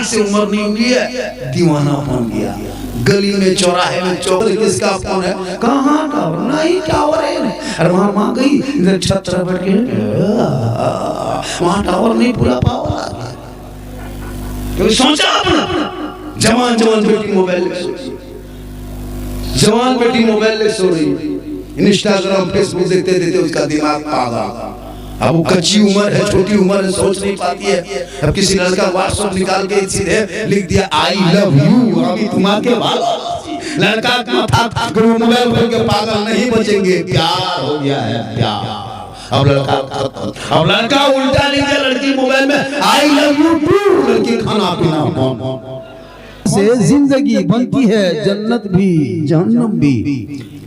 से उम्र नहीं हुई है, दीवाना बन गया। गली में चौराहे में चौक किसका फोन है, कहाँ टावर, नहीं टावर है, अरे वहां गई इधर छत पर बैठ के वहां टावर नहीं, पूरा पावर आ गया। क्यों सोचा आपने? जवान बेटी मोबाइल में सो, जवान बेटी मोबाइल में सो रही, इंस्टाग्राम फेसबुक देखते देखते उसका दिमाग पागल। अब वो कच्ची उम्र है, छोटी उम्र है, सोच नहीं पाती है। अब किसी लड़का व्हाट्सएप निकाल के सीधे लिख दिया आई लव यू, अभी तुम्हारे बाद लड़का मोबाइल खोल के पागल नहीं बचेंगे, प्यार हो गया है प्यार। अब लड़का उल्टा लिख दिया लड़की मोबाइल में आई लव यू टू, लड़की खाना पीना से जिंदगी बनती है जन्नत भी जहन्नम भी।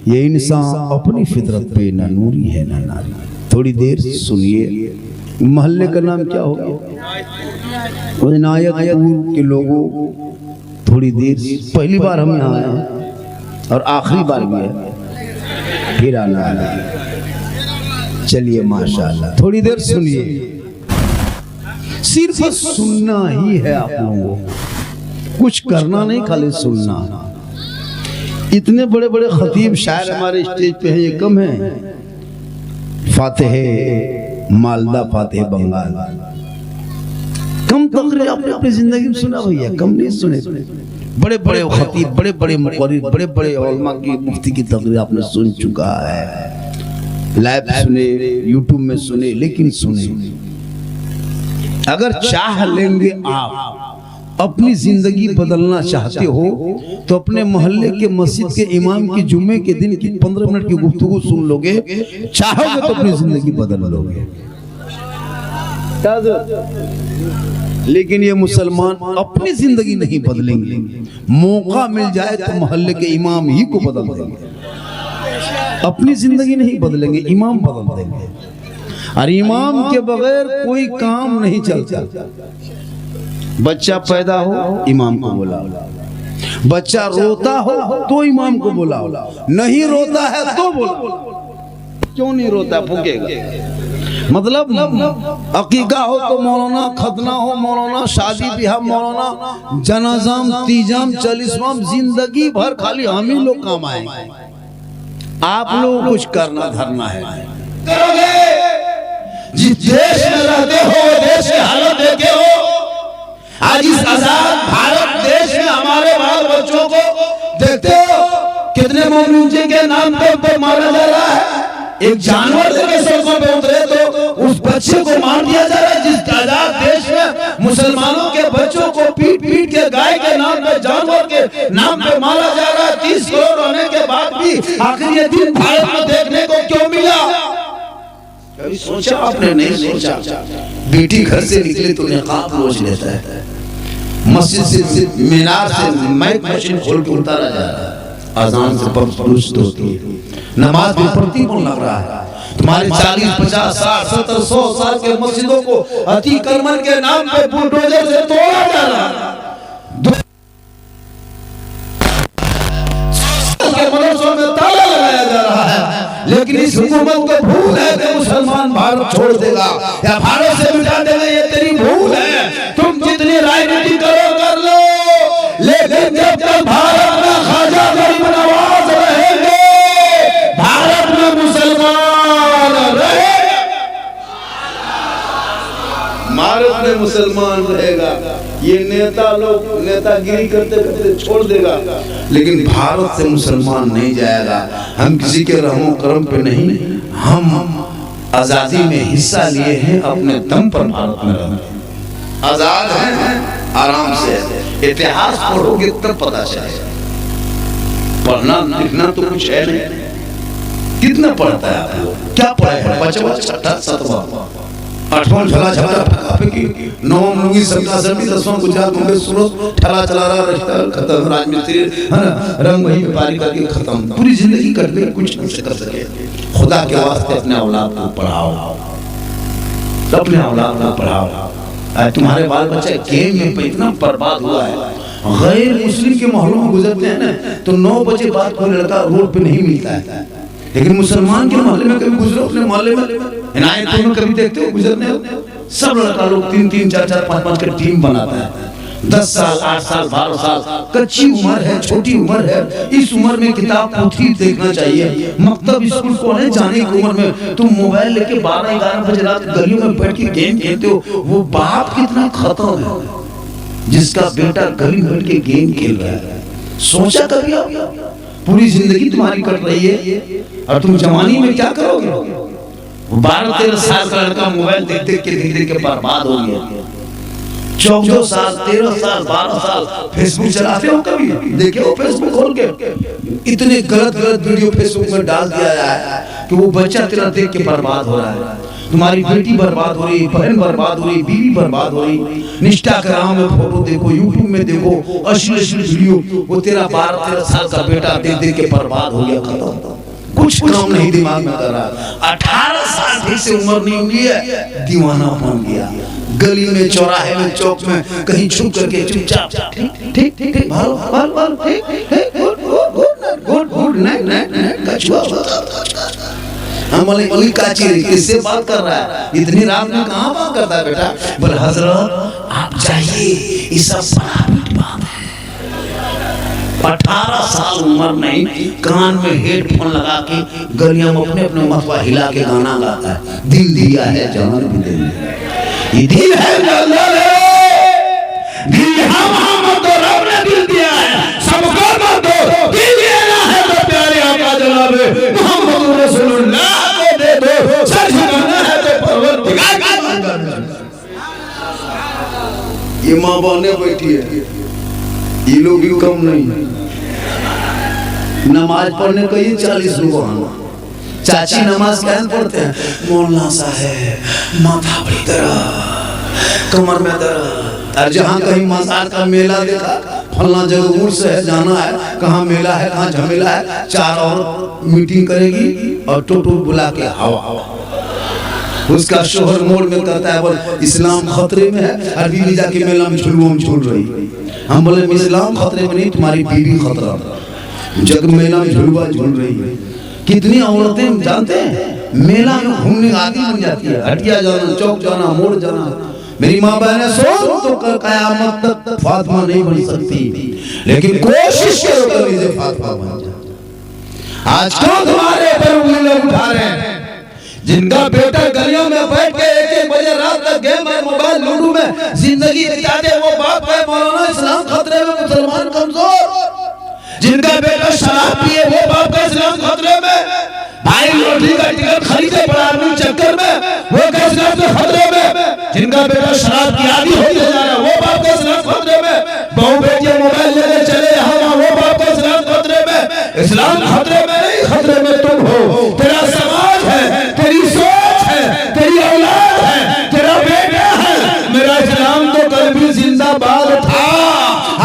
ये इंसान अपनी फितरत पे न नूरी है न नारी। थोड़ी देर सुनिए। मोहल्ले का नाम क्या होगा? इनायतपुर के लोगों, थोड़ी देर, पहली बार हम यहाँ आए और आखिरी बार भी है, फिर आना है। चलिए माशाल्लाह, थोड़ी देर सुनिए, सिर्फ सुनना ही है आप लोगों को, कुछ करना नहीं, खाली सुनना। इतने बड़े बड़े खतीब शायर हमारे स्टेज पे हैं, ये कम है। फातिह मालदा, फातिह बंगाल, कम तकरीर आपने अपनी जिंदगी में सुना भैया, कम नहीं सुने। बड़े बड़े खतीब, बड़े बड़े मुकर्रिर, बड़े बड़े उलमा की, मुफ्ती की तकरीर आपने सुन चुका है, लाइव सुने, यूट्यूब में सुने, लेकिन सुने। अगर चाह लेंगे आप अपनी जिंदगी बदलना चाहते हो तो अपने मोहल्ले के मस्जिद के इमाम की जुम्मे के दिन की 15 मिनट की गुफ्तगू सुन लोगे, चाहोगे तो अपनी जिंदगी बदल लोगे। लेकिन ये मुसलमान अपनी जिंदगी नहीं बदलेंगे, मौका मिल जाए तो मोहल्ले के इमाम ही को बदल देंगे। अपनी जिंदगी नहीं बदलेंगे, इमाम बदल देंगे। और इमाम के बगैर कोई काम नहीं चलता। बच्चा पैदा हो इमाम को बुला, बच्चा रोता हो तो इमाम को बुला, नहीं रोता है तो बोला। क्यों नहीं रोता? फूकेगा। मतलब अकीका हो तो मौलाना, खतना हो मौलाना, शादी ब्याह मौलाना, जनाजाम, तीजाम, चालीसवाम, जिंदगी भर खाली हम ही लोग काम आएंगे। आप लोग कुछ करना धरना है। जिस देश में रहते हो देश के हालत देखे हो। आज इस आजाद भारत देश में हमारे बाल बच्चों को देखते हो, कितने मौलवी जी के नाम पे मारा जा रहा है। एक जानवर के सड़कों पे उतरे तो उस बच्चे को मार दिया जा रहा है। जिस आजाद देश में मुसलमानों के बच्चों को पीट पीट के गाय के नाम पे, जानवर के नाम पे मारा जा रहा है। 30 करोड़ होने के बाद भी आखिर ये दिन भारत में देखने को क्यों मिला? कभी सोचा आपने? नहीं सोचा। बेटी घर से निकले तो निकाब रोज लेता है, मस्जिद से मीनार से माइक मशीन खोल के उतारा जा रहा है, अजान से दुरुस्त होती है, नमाज भी प्रतिबंध लग रहा है। तुम्हारे 40, 50, 60, 70, 100 साल के मस्जिदों को अतिक्रमण के नाम पे बुलडोजर से तोड़ा जा रहा है। मदरसों में ताला लगाया जा रहा है। लेकिन इस हुकूमत को भूल है कि मुसलमान भारत छोड़ देगा या भारत से मिटा देगा। ये तेरी भूल है। तुम जितनी राजनीति करो कर लो, लेकिन जब तक भारत में ख्वाजा गरीब नवाज रहेंगे, भारत में मुसलमान रहेगा, भारत में मुसलमान रहेगा। ये नेता लोग नेतागिरी करते करते छोड़ देगा, लेकिन भारत से मुसलमान नहीं जाएगा। हम किसी के रहमो करम पे नहीं, हम आजादी में हिस्सा लिए हैं, अपने दम पर भारत में रहते, आजाद हैं, आराम से। इतिहास पढ़ोगे तब पता चलेगा। पढ़ना लिखना तो कुछ है नहीं। कितना पढ़ता है आप लोग? क्या पढ़े हैं? 5वां, 6वां, 7वां, 8वां झला झला फेंकी, 9वां लुंगी, 7वां सभी, 10वां गुजरात मुंबई सूरत ठला चला रहा, रिश्ता खत्म, राजमिस्त्री है ना, रंग वही व्यापारी करके खत्म। पूरी जिंदगी कर ले, कुछ नहीं कर सके। खुदा के वास्ते अपने औलाद को पढ़ाओ, अपने औलाद को पढ़ाओ। तुम्हारे बाल बच्चे गेम में इतना बर्बाद हुआ है। गैर मुस्लिम के मोहल्लों में गुजरते हैं ना तो 9 बजे बाद कोई लड़का रोड पे नहीं मिलता है, लेकिन मुसलमान के मोहल्ले में कभी गुजरो, अपने मोहल्ले में इनायतपुर में कभी देखते हो गुजरने, सब लड़का लोग 3-3, 4-4, 5-5 का टीम बनाता है। 10 साल 8 साल 12 साल कच्ची उम्र है, छोटी उम्र है। इस उम्र में किताब पोथी देखना चाहिए। मकतब स्कूल कॉलेज जाने की उम्र में तुम मोबाइल लेके 12-11 बजे रात गलियों में बैठ के गेम खेलते हो। वो बाप कितना खत्म है जिसका बेटा गली में बैठ के गेम खेल रहा है। सोचा कभी आप? पूरी जिंदगी तुम्हारी कट रही है और तुम जवानी में क्या करोगे? 12-13 साल का लड़का मोबाइल देख देख के बर्बाद हो गया। 14 साल 13 साल 12 साल फेसबुक चलाते हो? कभी देखे हो फेसबुक खोल के? इतने गलत वीडियो फेसबुक में डाल दिया है कि वो बच्चा तेरा देख के बर्बाद हो रहा है। तुम्हारी बेटी बर्बाद हो रही, बहन बर्बाद हो रही, बीवी बर्बाद हो रही। इंस्टाग्राम में फोटो देखो, यूट्यूब में देखो अश्लील वीडियो। वो तेरा 12-13 साल का बेटा देख देख के बर्बाद हो गया, खत्म। कुछ काम नहीं दिमाग में कर रहा। 18 साल ठीक से उम्र नहीं हुई है, दीवाना बन गया। गली में, चौराहे में, चौक में कहीं छुप करके चुपचाप ठीक गुड नाइट कछुआ। हम बोले काची किससे बात कर रहा है? इतनी रात में कहाँ बात करता है बेटा? बोले हजरत आप जाइए, ये सब बात है। 18 साल उम्र नहीं, कान में हेडफोन लगा के गलियों में अपने मथवा हिला के गाना गाता है। दिल दिया है जान भी दे, ये दिल है दिल हम तो रब ने दिल दिया है, सबको मत दो, दिल देना है तो प्यारे आका जनाब मोहम्मद रसूलुल्लाह को दे दो। सर झुकाना है तो परवरदिगार की बात करना। ये मां बहने बैठी है, ये लोग भी कम नहीं है। नमाज पढ़ने का ये 40 लोग आना। चाची नमाज कैसे पढ़ते हैं? मौलाना साहब माथा बड़ी दर्द, कमर में दर्द। और जहाँ कहीं मजार का मेला देखा, फलना जगह उर्स है, जाना है, कहाँ मेला है, कहाँ झमेला है, 4 और मीटिंग करेगी और टोटो बुला के हवा उसका शोहर मोड़ में कहता है बोल इस्लाम खतरे में है, और बीवी जाके मेला में झूल रही। हम बोले इस्लाम खतरे में नहीं, तुम्हारी बीवी खतरा। जग मेला में झुलवा झूल रही है। कितनी औरतें जानते हैं मेला में घूमने आदि बन जाती है। हटिया जाना, चौक जाना, मोड़ जाना। मेरी माँ बहने सो तो कयामत तक फातिमा नहीं बन सकती, लेकिन कोशिश करो कभी से फातिमा बन जाओ। आज क्यों तुम्हारे ऊपर उंगली लोग उठा रहे हैं? जिनका बेटा गलियों में बैठ के 1-1 बजे रात तक गेम और मोबाइल लूडो में जिंदगी बिताते, वो बाप है मौलाना इस्लाम खतरे में, मुसलमान कमजोर। जिनका बेटा शराब पिए, वो बाप का इस्लाम खतरे में। भाई लॉटरी का टिकट खरीदे बड़ा आदमी चक्कर में, वो का इस्लाम खतरे में। जिनका बेटा शराब की आदी होते जा रहा है, वो बाप का इस्लाम खतरे में। बहु बेटियां मोबाइल लेके चले यहाँ, वो बाप का इस्लाम खतरे में। इस्लाम खतरे में नहीं, खतरे में तुम हो। तेरा समाज है, तेरी सोच है, तेरी औलाद है, तेरा बेटा है। मेरा इस्लाम तो कल भी जिंदाबाद था,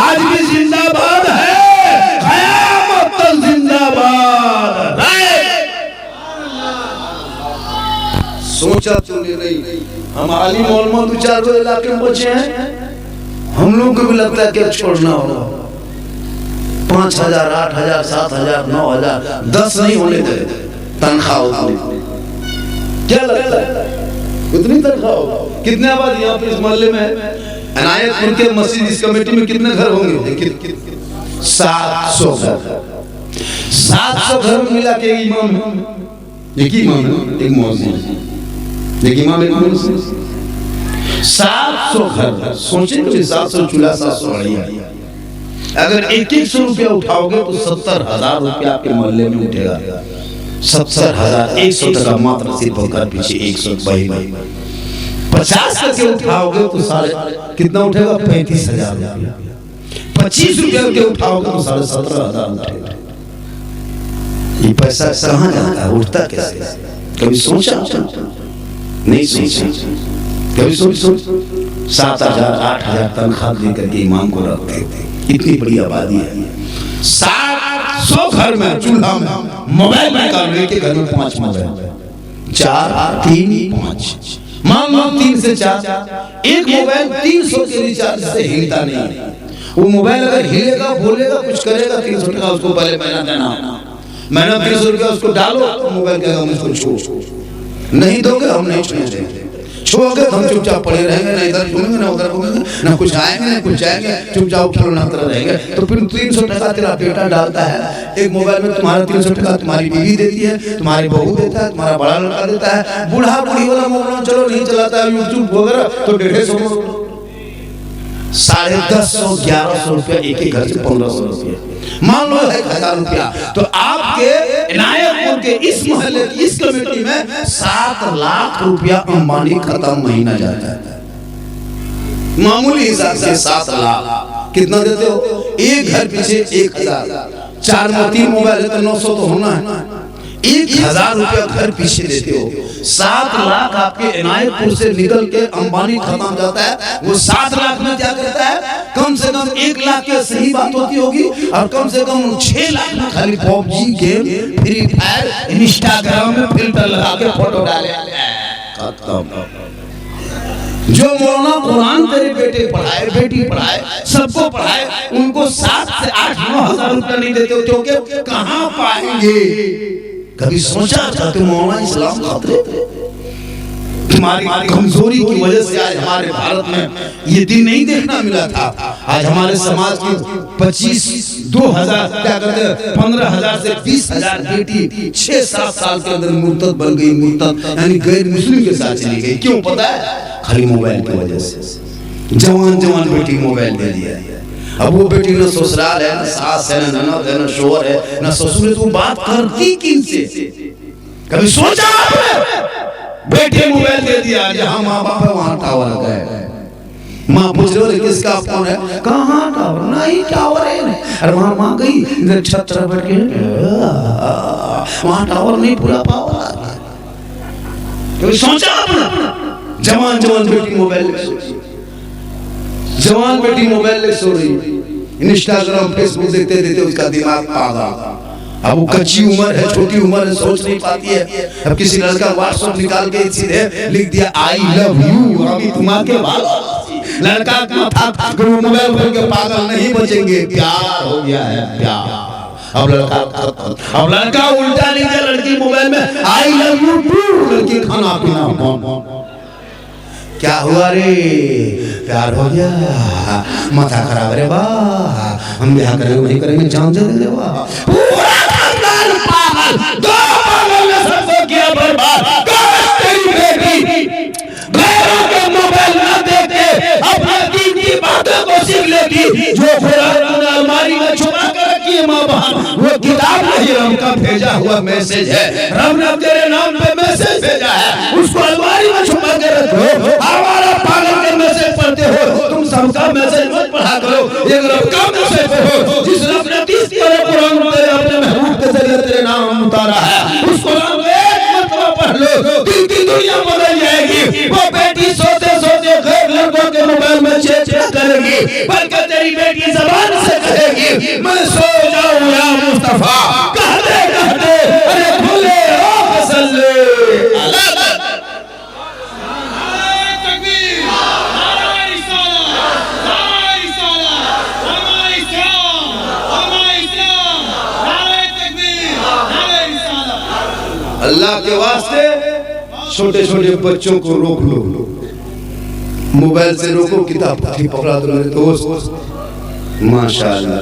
आज भी जिंदाबाद है, क़यामत तक जिंदाबाद। सोचा तूने नहीं, हम आलिम उलमा 2-4 इलाके में बचे हैं, हम लोग को भी लगता है कि छोड़ना होगा। 5,000 8,000 7,000 9,000 10 नहीं होने दे तनख्वाह होती। क्या लगता है कितनी तनख्वाह होगा? कितने आबादी यहाँ पे इस मोहल्ले में है? अनायतपुर के मस्जिद इस कमेटी में कितने घर होंगे? 700 घर। 700 घर मिला के इमाम, एक इमाम, एक मौजूद, एक इमाम, एक मौजूद, 700 घर। सोचे तो 700 चूल्हा 700 बढ़िया। अगर 1-100 रुपया उठाओगे तो 70,000 रुपया आपके मोहल्ले में उठेगा। 70,000 100 टका मात्र सिर्फ घर पीछे 100 भाई 50 करके उठाओगे तो साढ़े कितना उठेगा? 35,000 रुपया। 25 रुपया के उठाओगे तो 17,500 उठेगा। ये पैसा कहाँ जाता है, उठता कैसे? कभी सोचा? नहीं सोचा। कभी सोच 7,000 8,000 तनख्वाह लेकर के इमाम को रखते थे। इतनी बड़ी आबादी है, 700 घर में चूल्हा में मोबाइल निकालने के घर में 5 मोबाइल, 4 3 5, मान लो 3 से 4, एक मोबाइल 300 के रिचार्ज से हिलता नहीं। वो मोबाइल अगर हिलेगा, बोलेगा, कुछ करेगा, 300 टका उसको पहले महीना देना। महीना 300 रुपया उसको डालो तो मोबाइल कहेगा मुझको छोड़, नहीं दोगे हम नहीं छोड़ेंगे। कुछ हो गया हम चुपचाप पड़े रहेंगे, ना इधर घूमेंगे ना उधर घूमेंगे, ना कुछ आएंगे ना कुछ जाएंगे, चुपचाप खिलौना तरह रहेंगे। तो फिर 300 टका तेरा बेटा डालता है एक मोबाइल में, तुम्हारा 300 टका तुम्हारी बीवी देती है, तुम्हारी बहू देता है, तुम्हारा बड़ा लड़का देता है, बूढ़ा बूढ़ी वाला मोबाइल चलो नहीं चलाता है यूट्यूब वगैरह तो 150 150 1100 रुपया एक ही घर से 1500 रुपया मान लो 1000 रुपया। तो आपके इनायतपुर के इस मोहल्ले की इस कमेटी में 7 लाख रुपया अंबानी खत्म महीना जाता है। मामूली हिसाब से 7 लाख कितना देते हो? एक घर पीछे 1000, 4 में 3 मोबाइल है तो 900 तो होना है। 1000 रुपया घर पीछे देते हो, 7 लाख आपके इनायतपुर से निकल के अंबानी खत्म जाता है। वो 7 लाख में क्या करता है? कम से कम 1 लाख की सही बात होती होगी और कम से कम 6 लाख में खाली PUBG game, free fire, Instagram में फिल्टर लगा के फोटो डाले। जो मौलाना कुरान तेरे बेटे पढ़ाए, बेटी पढ़ाए, सबको पढ़ाए, उनको 7 से 8 9 हजार रुपया नहीं देते हो क्योंकि कहां पाएंगे? कभी सोचा चाहते मौलाना इस्लाम खातिर तुम्हारी कमजोरी की वजह से आज हमारे भारत में ये दिन नहीं देखना मिला था। आज हमारे समाज की 25 2000 क्या करते हैं 15,000 से 20,000 बेटी 6-7 साल के अंदर मुर्तद बन गई, मुर्तद यानी गैर मुस्लिम के साथ चली गई। क्यों पता है? खाली मोबाइल की वजह से। जवान बेटी मोबाइल दे दिया, अब वो बेटी न ससुराल है, न सास है, न ननद है, न शोहर है, न ससुर है, तो बात करती किनसे? कभी सोचा आपने? बेटे मोबाइल दे दिया, जहां माँ बाप है वहां टावर लगा है। माँ पूछ रहे हो किसका फोन है? कहाँ टावर? नहीं टावर है नहीं। अरे वहां माँ गई इधर छत पर बैठ के वहां टावर नहीं, पूरा पावर आ गया। कभी सोचा आपने? जवान बेटी मोबाइल ले सो रही, जवान बेटी मोबाइल ले सो रही, इंस्टाग्राम फेसबुक देखते देखते उसका दिमाग पागल। अब वो कच्ची उम्र है, छोटी उम्र है, सोच नहीं पाती है। अब किसी लड़का व्हाट्सएप निकाल के सीधे लिख दिया आई लव यू, अभी तुम्हारे लड़का माथा मोबाइल खोल के पागल नहीं बचेंगे। प्यार हो गया है प्यार। अब लड़का उल्टा लिख दिया लड़की मोबाइल में आई लव यू टू, लड़की खाना पीना कौन क्या हुआ रे? प्यार हो गया, माथा खराब रे वाह, हम ब्याह करेंगे वही करेंगे, जान दे दे वाह। पूरा खानदान पागल, 2 पागल ने सबको किया बर्बाद। तेरी बेटी गैरों के मोबाइल ना देखते अपने दीन की बातों को सीख लेगी। जो कुरान अलमारी में छुपा कर रखी है माँ बहन, वो किताब नहीं, रब का भेजा हुआ मैसेज है। रब ने तेरे नाम पे मैसेज भेजा है, उसको अलमारी में छुपा के रखो। हमारा पागल के मैसेज पढ़ते हो तुम, सबका मैसेज मत पढ़ा करो, एक रब का मैसेज पढ़ो। जिस रब ने 30 पारे कुरान तेरे अपने महबूब के जरिए तेरे नाम उतारा है, उस कुरान को एक मरतबा पढ़ लो, दिल की दुनिया बदल जाएगी। वो बेटी सोते सोते गैर लड़कों के मोबाइल में चेक करेगी, बल्कि तेरी बेटी जबान से कहेगी मैं सो जाऊं या मुस्तफा, कहते कहते अरे खुले आंख सल्ले अल्लाह। अल्लाह के वास्ते छोटे छोटे बच्चों को रोक लो, मोबाइल से रोको, किताब पकड़ा दो दोस्त। माशाअल्लाह